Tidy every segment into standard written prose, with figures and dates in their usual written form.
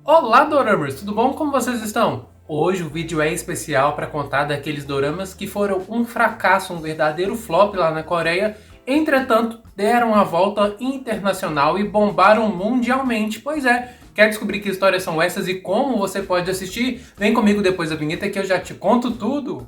Olá, Doramers! Tudo bom? Como vocês estão? Hoje o vídeo é especial para contar daqueles doramas que foram um fracasso, um verdadeiro flop lá na Coreia. Entretanto, deram a volta internacional e bombaram mundialmente. Pois é, quer descobrir que histórias são essas e como você pode assistir? Vem comigo depois da vinheta que eu já te conto tudo!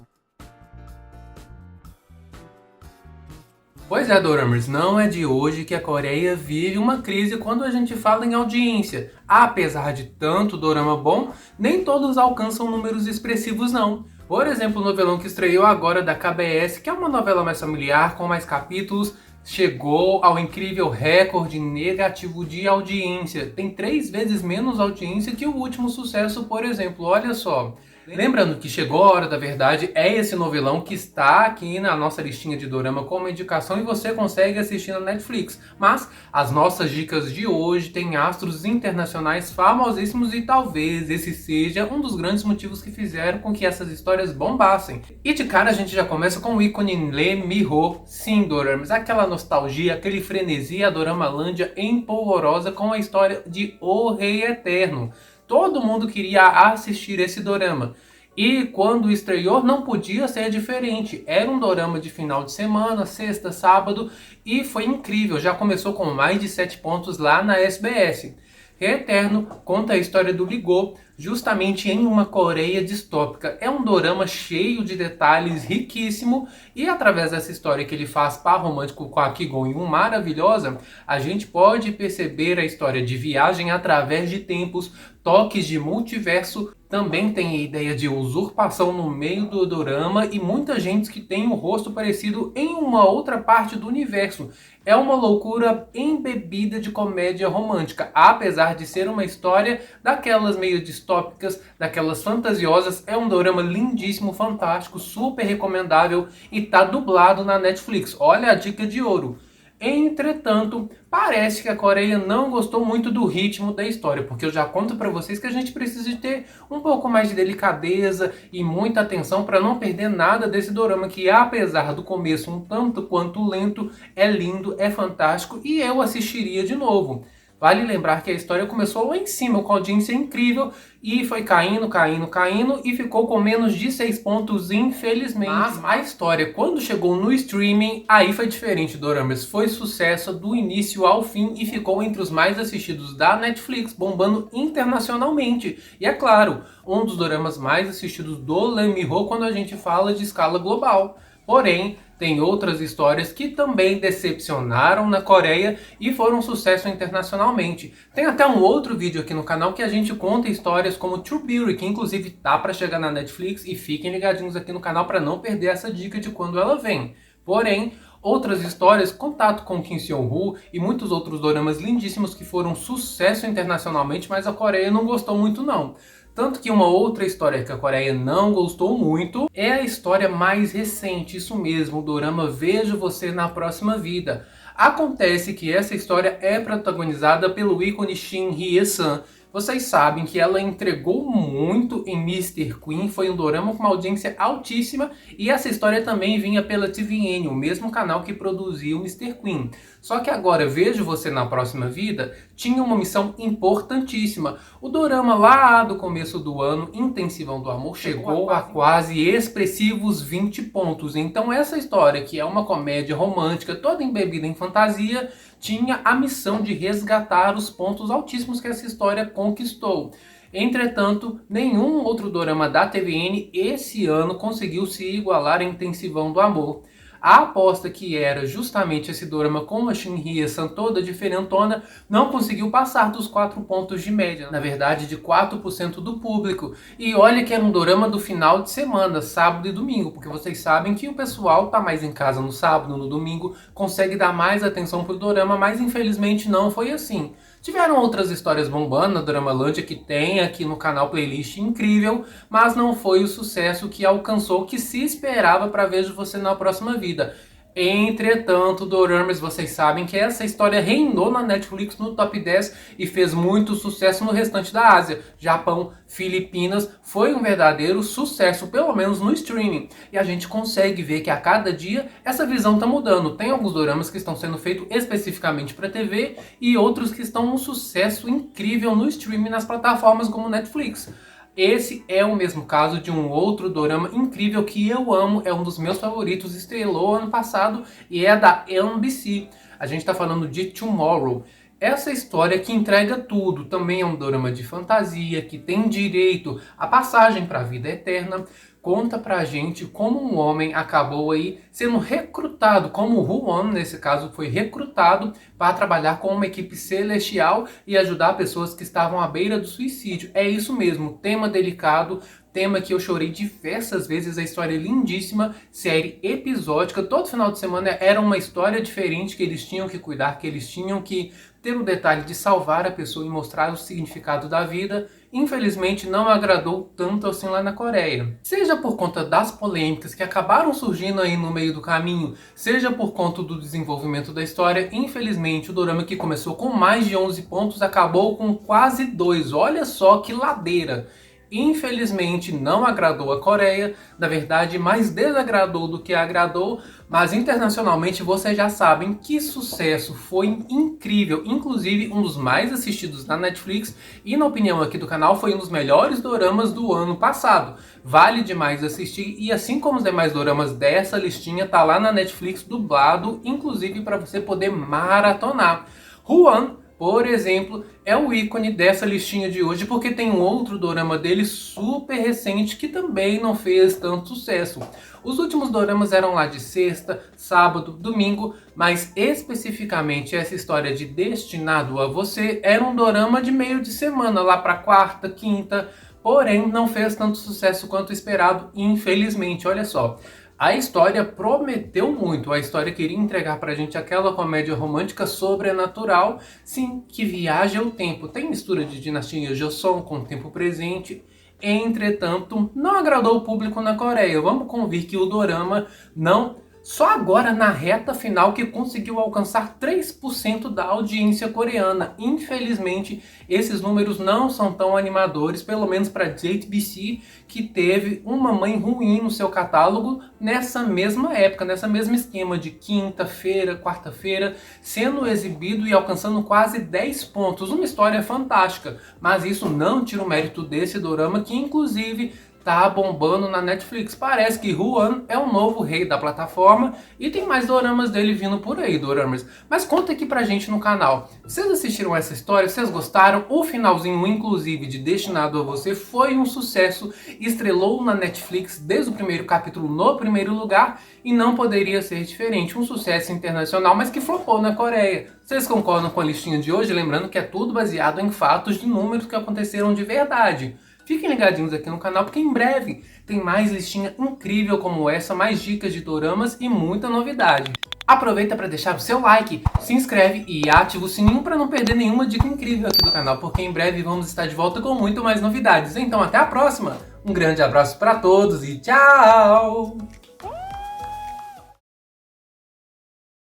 Pois é, Doramers, não é de hoje que a Coreia vive uma crise quando a gente fala em audiência. Apesar de tanto dorama bom, nem todos alcançam números expressivos não. Por exemplo, o novelão que estreou agora da KBS, que é uma novela mais familiar, com mais capítulos, chegou ao incrível recorde negativo de audiência. Tem 3 vezes menos audiência que o último sucesso, por exemplo. Olha só. Lembrando que chegou a hora da verdade, é esse novelão que está aqui na nossa listinha de dorama como indicação e você consegue assistir na Netflix. Mas as nossas dicas de hoje têm astros internacionais famosíssimos e talvez esse seja um dos grandes motivos que fizeram com que essas histórias bombassem. E de cara a gente já começa com o ícone Lee Mi-ho, sim, doramas, aquela nostalgia, aquele frenesi, a doramalândia empolvorosa com a história de O Rei Eterno. Todo mundo queria assistir esse dorama. E quando estreou não podia ser diferente. Era um dorama de final de semana, sexta, sábado, e foi incrível. Já começou com mais de 7 pontos lá na SBS. Eterno conta a história do Ligô, justamente em uma Coreia distópica. É um dorama cheio de detalhes, riquíssimo, e através dessa história que ele faz par romântico com a Ki-gon-yoon maravilhosa, a gente pode perceber a história de viagem através de tempos, toques de multiverso. Também tem a ideia de usurpação no meio do dorama e muita gente que tem o rosto parecido em uma outra parte do universo. É uma loucura embebida de comédia romântica, apesar de ser uma história daquelas meio distópicas, daquelas fantasiosas. É um dorama lindíssimo, fantástico, super recomendável e tá dublado na Netflix. Olha a dica de ouro. Entretanto, parece que a Coreia não gostou muito do ritmo da história, porque eu já conto para vocês que a gente precisa de ter um pouco mais de delicadeza e muita atenção para não perder nada desse dorama que, apesar do começo um tanto quanto lento, é lindo, é fantástico e eu assistiria de novo. Vale lembrar que a história começou lá em cima, com audiência incrível, e foi caindo, caindo, caindo, e ficou com menos de 6 pontos, infelizmente. Mas a história, quando chegou no streaming, aí foi diferente, doramas. Foi sucesso do início ao fim e ficou entre os mais assistidos da Netflix, bombando internacionalmente. E é claro, um dos doramas mais assistidos do Lee Mi-ho quando a gente fala de escala global. Porém, tem outras histórias que também decepcionaram na Coreia e foram um sucesso internacionalmente. Tem até um outro vídeo aqui no canal que a gente conta histórias como True Beauty, que inclusive tá para chegar na Netflix, e fiquem ligadinhos aqui no canal para não perder essa dica de quando ela vem. Porém, outras histórias, Contato com Kim Seon-woo e muitos outros doramas lindíssimos que foram sucesso internacionalmente, mas a Coreia não gostou muito não. Tanto que uma outra história que a Coreia não gostou muito é a história mais recente, isso mesmo, o dorama Vejo Você na Próxima Vida. Acontece que essa história é protagonizada pelo ícone Shin Hye-sun. Vocês sabem que ela entregou muito em Mr. Queen, foi um dorama com uma audiência altíssima, e essa história também vinha pela TVN, o mesmo canal que produziu Mr. Queen. Só que agora Vejo Você na Próxima Vida tinha uma missão importantíssima. O dorama lá do começo do ano, Intensivão do Amor, chegou a quase expressivos 20 pontos. Então essa história, que é uma comédia romântica toda embebida em fantasia, tinha a missão de resgatar os pontos altíssimos que essa história conquistou. Entretanto, nenhum outro dorama da TVN esse ano conseguiu se igualar a Intensivão do Amor. A aposta, que era justamente esse dorama com a Shin Hye-sun toda diferentona, não conseguiu passar dos 4 pontos de média, na verdade de 4% do público. E olha que era um dorama do final de semana, sábado e domingo, porque vocês sabem que o pessoal tá mais em casa no sábado, no domingo, consegue dar mais atenção pro dorama, mas infelizmente não foi assim. Tiveram outras histórias bombando na Doramalândia, que tem aqui no canal playlist incrível, mas não foi o sucesso que alcançou, que se esperava para Vejo Você na Próxima Vida. Entretanto, Doramas, vocês sabem que essa história reinou na Netflix no top 10 e fez muito sucesso no restante da Ásia. Japão, Filipinas, foi um verdadeiro sucesso, pelo menos no streaming. E a gente consegue ver que a cada dia essa visão está mudando. Tem alguns doramas que estão sendo feitos especificamente para TV e outros que estão um sucesso incrível no streaming nas plataformas como Netflix. Esse é o mesmo caso de um outro dorama incrível que eu amo, é um dos meus favoritos, estrelou ano passado e é da MBC. A gente está falando de Tomorrow. Essa história que entrega tudo, também é um dorama de fantasia, que tem direito à passagem para a vida eterna. Conta pra gente como um homem acabou aí sendo recrutado, como o Huan, nesse caso, foi recrutado para trabalhar com uma equipe celestial e ajudar pessoas que estavam à beira do suicídio. É isso mesmo, tema delicado, tema que eu chorei diversas vezes, a história é lindíssima, série episódica, todo final de semana era uma história diferente que eles tinham que cuidar, que eles tinham que ter o detalhe de salvar a pessoa e mostrar o significado da vida. Infelizmente não agradou tanto assim lá na Coreia. Seja por conta das polêmicas que acabaram surgindo aí no meio do caminho, seja por conta do desenvolvimento da história, infelizmente o dorama que começou com mais de 11 pontos acabou com quase 2. Olha só que ladeira! Infelizmente não agradou a Coreia, na verdade mais desagradou do que agradou, mas internacionalmente vocês já sabem que sucesso, foi incrível, inclusive um dos mais assistidos na Netflix e na opinião aqui do canal foi um dos melhores doramas do ano passado. Vale demais assistir e assim como os demais doramas dessa listinha tá lá na Netflix dublado, inclusive para você poder maratonar. Huan, por exemplo, é o ícone dessa listinha de hoje porque tem um outro dorama dele super recente que também não fez tanto sucesso. Os últimos doramas eram lá de sexta, sábado, domingo, mas especificamente essa história de Destinado a Você era um dorama de meio de semana, lá para quarta, quinta, porém não fez tanto sucesso quanto esperado, infelizmente, olha só. A história prometeu muito, a história queria entregar pra gente aquela comédia romântica sobrenatural, sim, que viaja o tempo, tem mistura de dinastia Joseon com o tempo presente, entretanto, não agradou o público na Coreia. Vamos convir que o dorama não... Só agora na reta final que conseguiu alcançar 3% da audiência coreana. Infelizmente, esses números não são tão animadores, pelo menos para JTBC, que teve uma mãe ruim no seu catálogo nessa mesma época, nessa mesma esquema de quinta-feira, quarta-feira, sendo exibido e alcançando quase 10 pontos. Uma história fantástica, mas isso não tira o mérito desse dorama, que inclusive tá bombando na Netflix. Parece que Huan é o novo rei da plataforma e tem mais doramas dele vindo por aí, doramas. Mas conta aqui pra gente no canal. Vocês assistiram essa história? Vocês gostaram? O finalzinho, inclusive, de Destinado a Você foi um sucesso. Estrelou na Netflix desde o primeiro capítulo no primeiro lugar e não poderia ser diferente. Um sucesso internacional, mas que flopou na Coreia. Vocês concordam com a listinha de hoje? Lembrando que é tudo baseado em fatos de números que aconteceram de verdade. Fiquem ligadinhos aqui no canal porque em breve tem mais listinha incrível como essa, mais dicas de doramas e muita novidade. Aproveita para deixar o seu like, se inscreve e ativa o sininho para não perder nenhuma dica incrível aqui do canal, porque em breve vamos estar de volta com muito mais novidades. Então até a próxima, um grande abraço para todos e tchau!